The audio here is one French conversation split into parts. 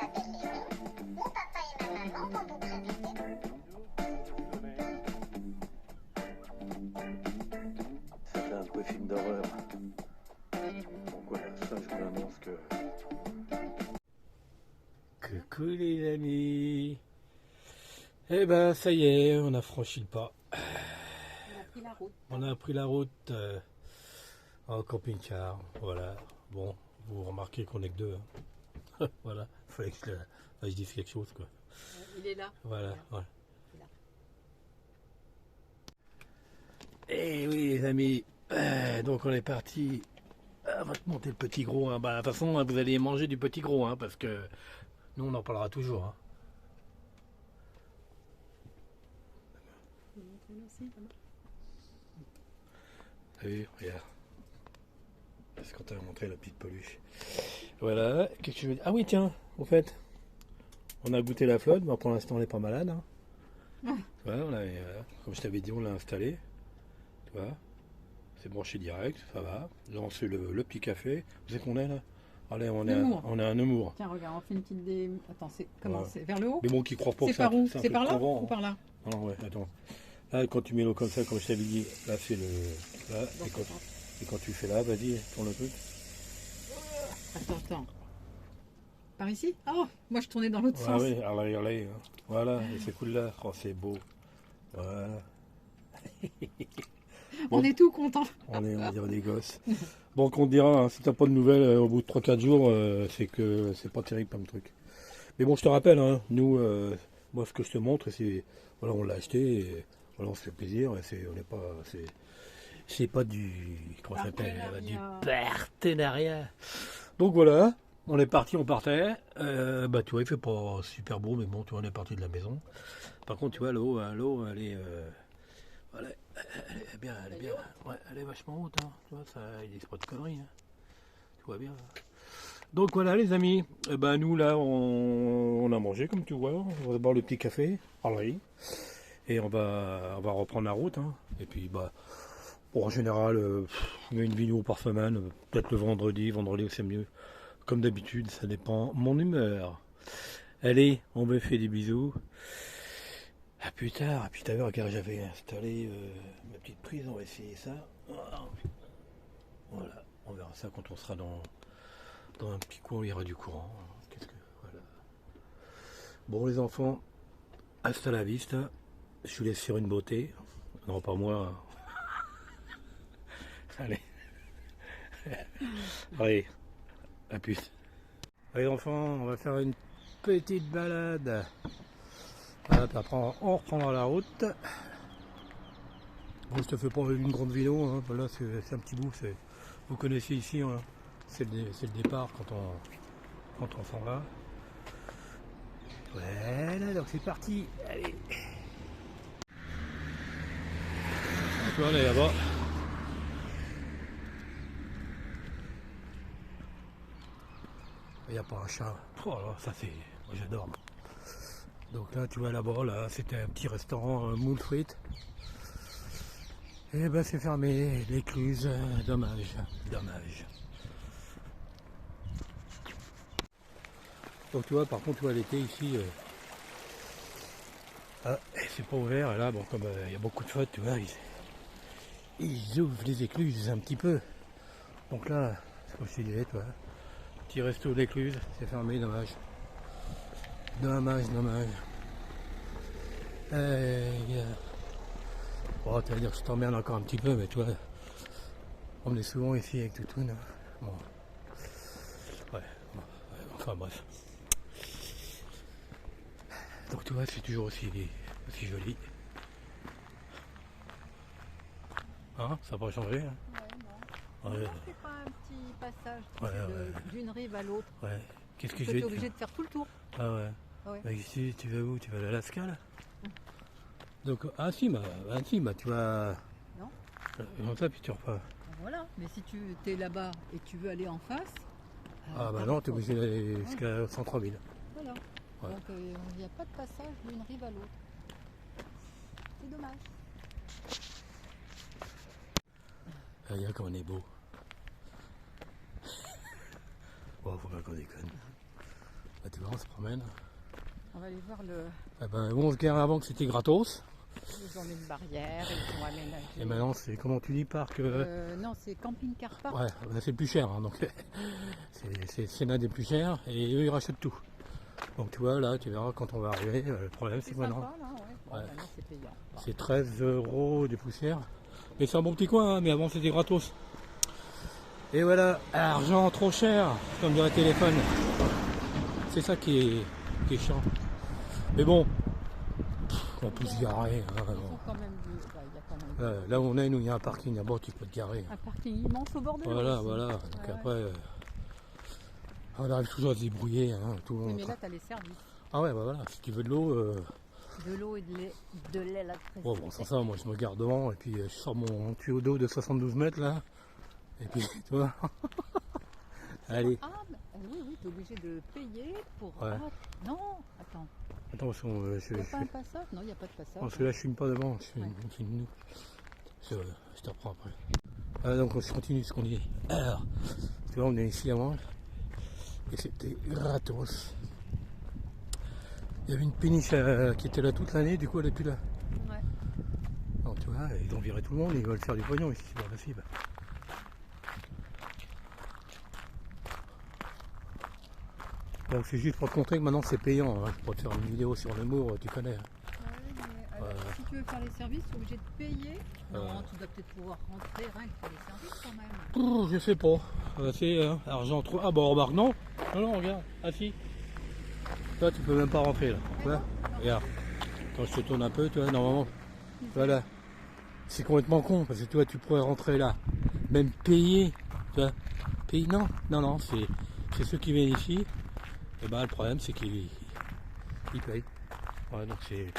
m'appelle Léon. Mon papa et ma maman quand vous préférez. Ça fait un peu film d'horreur. Donc voilà, ça je vous annonce que... Coucou les amis. Eh ben ça y est, on a franchi le pas. On a pris la route. On a pris la route en camping-car. Voilà. Bon, vous remarquez qu'on est que deux. Hein. Voilà. Fallait que je dise quelque chose quoi. Il est là. Voilà. Voilà. Il est là. Et oui les amis, donc on est parti. On va te monter le petit gros. Hein. Bah, de toute façon, vous allez manger du petit gros, hein, parce que nous on en parlera toujours. Hein. T'as vu, regarde. Parce qu'on t'a montré la petite peluche. Voilà, qu'est-ce que je veux dire? Ah oui, tiens, au fait, on a goûté la flotte, mais pour l'instant on n'est pas malade. Hein. Tu vois, voilà, comme je t'avais dit, on l'a installé. Tu vois, c'est branché direct, ça va. Là, on fait le petit café. Vous savez qu'on est là? Allez, on est à Nemours. Tiens, regarde, on fait une petite Attends, c'est comment? Ouais. C'est vers le haut? Mais bon, qui croient pas que C'est par où? un C'est peu par là courant, ou par là? Non, ouais, attends. Là, quand tu mets l'eau comme ça, comme je t'avais dit, là, c'est le... Là, et quand tu fais là, vas-y, tourne le truc. Attends. Par ici? Oh, moi je tournais dans l'autre Ah sens. oui, allez, hein. Voilà, et c'est cool là. Oh, c'est beau. Voilà. On est tout contents. On dirait des gosses. Bon, qu'on te dira, hein, si t'as pas de nouvelles au bout de 3-4 jours, c'est que c'est pas terrible comme truc. Mais bon, je te rappelle, hein, nous, moi, ce que je te montre, c'est... Voilà, on l'a acheté, et voilà, on se fait plaisir, et on n'est pas... C'est pas du... Comment ça s'appelle? Du partenariat. Donc voilà, on est parti, on partait. Bah tu vois, il fait pas super beau, mais bon, tu vois, on est parti de la maison. Par contre, tu vois, l'eau, elle est... voilà, elle est bien, ouais, elle est vachement haute, hein. Tu vois, ça, il dit pas de conneries, hein. Tu vois bien. Donc voilà les amis, nous là on a mangé comme tu vois, on va boire le petit café, allez, et on va reprendre la route, hein. Et puis bon, en général, je mets une vidéo par semaine, peut-être le vendredi c'est mieux, comme d'habitude, ça dépend mon humeur. Allez, on me fait des bisous, à plus tard. Et puis t'as vu, regarde, j'avais installé ma petite prise, on va essayer ça, voilà, on verra ça quand on sera dans un petit coin où il y aura du courant. Voilà. Bon les enfants, hasta la vista. Je vous laisse sur une beauté. Non pas moi. Allez. Allez. À plus. Allez enfants, on va faire une petite balade. Voilà, puis après on reprendra la route. Bon, je te fais pas une grande vidéo, hein. Voilà, c'est un petit bout. Vous connaissez ici, hein. C'est le départ quand on s'en va. Voilà, donc c'est parti. Allez. On est là-bas. Il n'y a pas un chat. Oh là, ça c'est... Moi j'adore. Donc là, tu vois là-bas, là, c'était un petit restaurant moule frites. Et ben c'est fermé, l'écluse, dommage. Donc tu vois, par contre, tu vois l'été ici, c'est pas ouvert. Et là, bon, comme il y a beaucoup de fautes, tu vois, ils ouvrent les écluses un petit peu. Donc là, c'est comme je te disais, toi, petit resto d'écluse, c'est fermé, dommage. Bon, tu vas dire que je t'emmerde encore un petit peu, mais tu vois, on est souvent ici avec Toutoune. Hein. Bon. Ouais, enfin bref. Donc tu vois, c'est toujours aussi joli. Hein, ça n'a pas changé. Hein. Ouais, non. C'est pas un petit passage d'une rive à l'autre. Ouais. Qu'est-ce que tu es obligé de faire tout le tour. Ah ouais. Bah, ici, tu vas où? Tu vas à l'Alaska là? Donc, tu vas... Non. Comme ça, puis tu repars. Voilà, mais si tu es là-bas et que tu veux aller en face... non, tu es obligé d'aller jusqu'à centre-ville. Voilà. Ouais. Donc, il n'y a pas de passage d'une rive à l'autre. C'est dommage. Regarde comme on est beau. Bon, faut pas qu'on déconne. Là, tu vois, on se promène. On va aller voir le. Eh ben, on se gare avant que c'était gratos. Ils ont mis une barrière, ils ont aménagé. Et maintenant, c'est, comment tu dis, parc Non, c'est camping-car park. ouais, ben, c'est plus cher, hein, donc c'est l'un des plus chers, et eux, ils rachètent tout. Donc, tu vois, là, tu verras quand on va arriver, le problème, c'est C'est que maintenant, sympa, là, ouais. Bon, Ouais. maintenant, c'est payant. c'est 13 € des poussières. Mais c'est un bon petit coin, hein, mais avant, c'était gratos. Et voilà, argent trop cher, comme dirait téléphone. C'est ça qui est chiant. Mais bon, on peut se garer. Hein, Ils bon. sont quand même il y a quand même Là où on est, nous, il y a un parking là-bas, tu peux te garer. un parking immense au bord de l'eau. Voilà, aussi. voilà. Donc Ouais, après, ouais. on arrive toujours à se débrouiller. Hein, tout. Oui, mais là, tu as les services. Ah ouais, bah voilà, si tu veux de l'eau, De l'eau et de l'électricité. bon, sans ça, moi je me garde devant et puis je sors mon tuyau d'eau de 72 mètres là. Et puis, tu vois. Allez, Ah, oui, oui, tu es obligé de payer pour. Ouais. Ah, non, attends. attends, parce, Il n'y a pas un passage? Non, il n'y a pas de passage. parce que là je fume pas devant, je fume nous. Je te reprends après. Donc on continue ce qu'on dit. Alors, tu vois, on est ici avant et c'était gratos. Il y avait une péniche qui était là toute l'année, du coup elle est plus là. Ouais. Donc tu vois, ils ont viré tout le monde, ils veulent faire du pognon ici, c'est pas possible. Donc c'est juste pour te montrer que maintenant c'est payant, hein. Je pourrais te faire une vidéo sur l'humour, tu connais. Hein. Ouais, mais alors, si tu veux faire les services, tu es obligé de payer. Non, tu dois peut-être pouvoir rentrer rien que pour les services quand même. Je sais pas. C'est argent trop. Ah bah remarque non. Non, regarde. Ah si. Toi tu peux même pas rentrer là. Tu vois, regarde. Quand je te tourne un peu, tu vois, normalement. Voilà. C'est complètement con parce que tu vois, tu pourrais rentrer là. Même payer. Tu vois. Payer. Non, c'est ceux qui viennent ici. Et bah le problème c'est qu'ils payent. Ouais, donc c'est.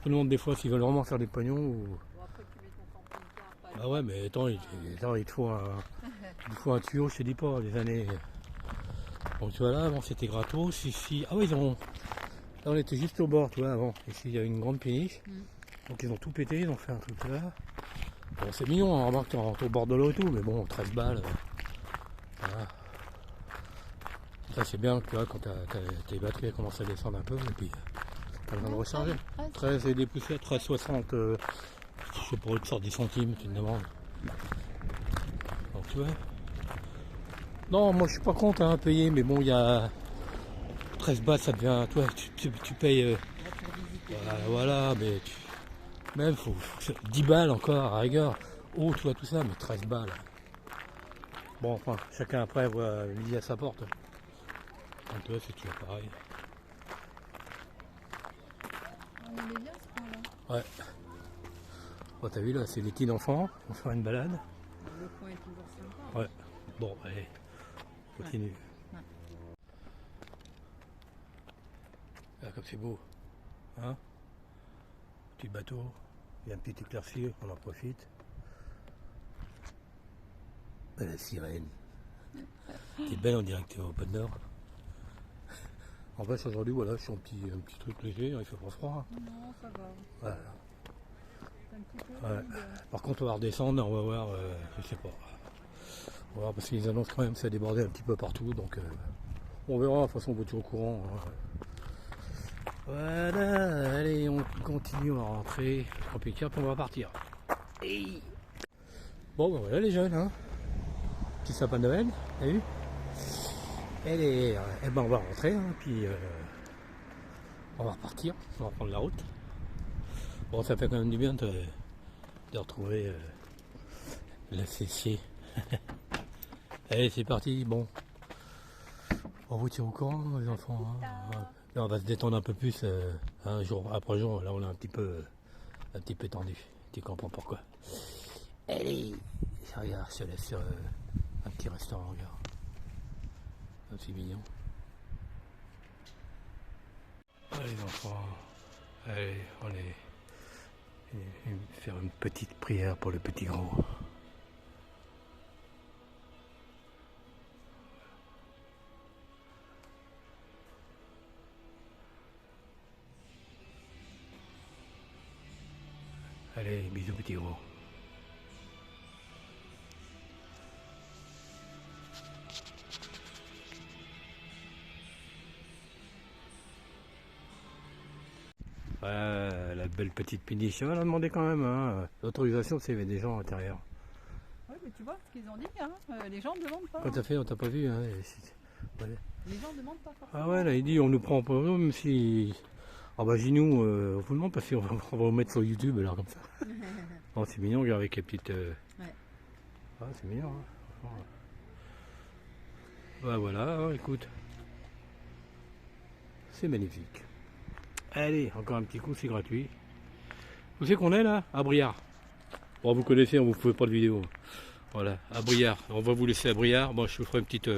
Tout le monde des fois s'ils veulent vraiment faire des pognons ou. Bon, après, tu mets ton camping-car. Pas Ah ouais, mais attends, il te faut un tuyau, je te dis pas, les années. Donc tu vois là, avant c'était gratos, ici. Ah oui, là on était juste au bord, tu vois, avant. Ici il y a une grande péniche. Donc ils ont tout pété, ils ont fait un truc là. Bon, c'est mignon, on remarque t'es au bord de l'eau et tout, mais bon, 13 balles. Voilà. Ça c'est bien, tu vois, quand tes batteries commencent à descendre un peu, et puis t'as besoin de recharger. 13 et des poussières, 13,60, je sais pas, tu sors 10 centimes, tu te demandes. Donc tu vois. Non, moi je suis pas contre à payer, mais bon, il y a 13 bahts, ça devient. Toi, tu payes. Voilà, mais même faut 10 balles encore à rigueur. Oh, tu vois tout ça, mais 13 balles. Bon, enfin, chacun après voit midi à sa porte. Donc tu vois, c'est toujours pareil. On est bien ce coin-là. Ouais. Bon, t'as vu là, c'est des petits enfants, on va faire une balade. Le coin est toujours sympa. Ouais. Bon, allez, continue. Ouais. Là, comme c'est beau. Hein? Petit bateau, il y a un petit éclairci, on en profite. Ah, la sirène. T'es belle, on dirait que t'es au Pôle Nord. En fait, aujourd'hui, voilà, je suis un petit truc léger, il fait pas froid. Non, ça va. Voilà. C'est un petit peu Ouais. humide. Par contre, on va redescendre, on va voir, je sais pas. On va voir parce qu'ils annoncent quand même que ça a débordé un petit peu partout, donc on verra, de toute façon, on va être au courant. Hein. Voilà, allez, on continue, on va rentrer. Camping-car, puis on va partir. Hey. Bon, ben voilà les jeunes, hein. Petit sapin de Noël, t'as vu? Eh ben on va rentrer, hein, puis on va repartir, on va prendre la route. Bon, ça fait quand même du bien de retrouver la Cessier. Allez, c'est parti, bon. On vous tient au courant, les enfants. Hein. Là, on va se détendre un peu plus, un jour après jour. Là, on est un petit peu tendu. Tu comprends pourquoi. Allez, regarde, je te laisse sur un petit restaurant, regarde. C'est mignon. Allez, les enfants, allez, on est faire une petite prière pour le petit gros. Allez, bisous petit gros. La belle petite péniche. On a demandé quand même hein, l'autorisation s'il y avait des gens à l'intérieur. Oui, mais tu vois ce qu'ils ont dit, hein, les gens ne demandent pas. Quand t'as fait, on t'a pas vu. Hein, ouais. Les gens ne demandent pas forcément. Ah ouais, là il dit on nous prend pour nous, même si. Ah bah Ginou, on vous demande parce qu'on va vous mettre sur YouTube alors comme ça. Oh, c'est mignon, regarde avec les petites. Ouais. Ah, c'est mignon. Hein. Bah voilà, hein, écoute. C'est magnifique. Allez, encore un petit coup, c'est gratuit. Où c'est qu'on est là? À Briard. Bon, vous connaissez, on vous fait pas de vidéo. Voilà, à Briard. On va vous laisser à Briard. Bon, je vous ferai une petite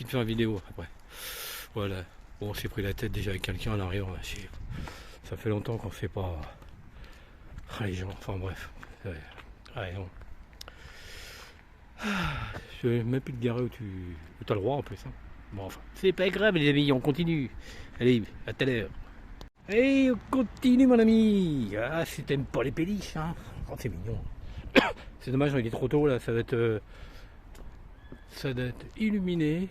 fin vidéo après. Voilà. Bon, on s'est pris la tête déjà avec quelqu'un en arrière. Ça fait longtemps qu'on ne fait pas. Ah, les gens, enfin bref. Ouais. Allez, non. Je vais même plus te garer où tu as le droit en plus. Hein. Bon, enfin, c'est pas grave, les amis, on continue. Allez, à tout à l'heure. Et on continue, mon ami. Ah, si t'aimes pas les péniches, hein. Oh, c'est mignon. C'est dommage, il est trop tôt là. Ça doit être illuminé.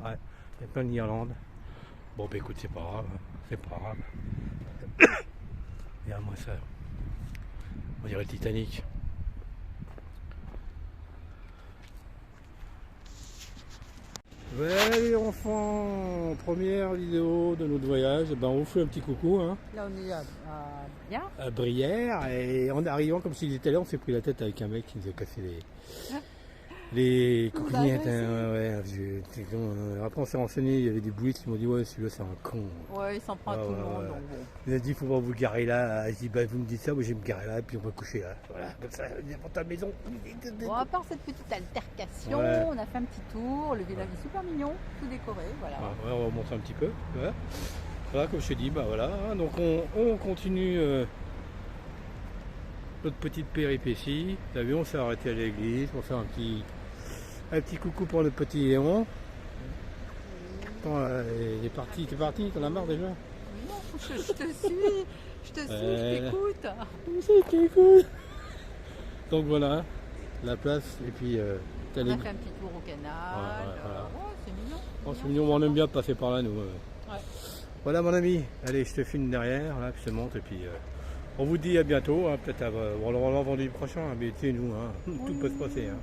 Ouais, il y a plein de guirlandes. Bon, bah écoute, c'est pas grave. C'est pas grave. Regarde-moi ça. On dirait le Titanic. Ouais, les enfants, première vidéo de notre voyage, ben on vous fait un petit coucou hein, Là, on est à Briard. à Brière et en arrivant comme s'il était là, on s'est pris la tête avec un mec qui nous a cassé les coquignettes. Hein, ouais, après on s'est renseigné, il y avait des boulistes qui m'ont dit ouais celui-là c'est un con. Ouais, il s'en prend à tout le monde. Donc bon. Il a dit faut pas vous garer là, je dis bah vous me dites ça, moi je vais me garer là et puis on va coucher là. Voilà, comme ça, devant ta maison. Bon, à part cette petite altercation, Ouais. on a fait un petit tour. Le village est super mignon, tout décoré. Voilà. Ouais, on va monter un petit peu. Voilà, comme je t'ai dit, bah voilà. Hein, donc on continue notre petite péripétie. T'as vu, on s'est arrêté à l'église pour faire un petit coucou pour notre petit Léon. Attends, il est parti, t'es parti, t'en as marre déjà? Non, je te suis, je t'écoute. Donc voilà, la place, et puis t'as On les... a fait un petit tour au canal. Voilà. Ouais, c'est mignon. Oh, c'est mignon, on aime bien passer par là, nous. Ouais. Voilà, mon ami. Allez, je te filme derrière, là, puis je te montre, et puis on vous dit à bientôt. Hein, peut-être on le revend vendredi prochain, hein, mais tu sais, nous, hein, tout peut se passer. Hein.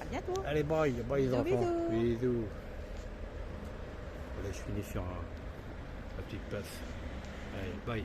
À bientôt. Allez, bye les Bisous, enfants. bisous. Bisous. Voilà, je finis sur la petite place. Allez, bye.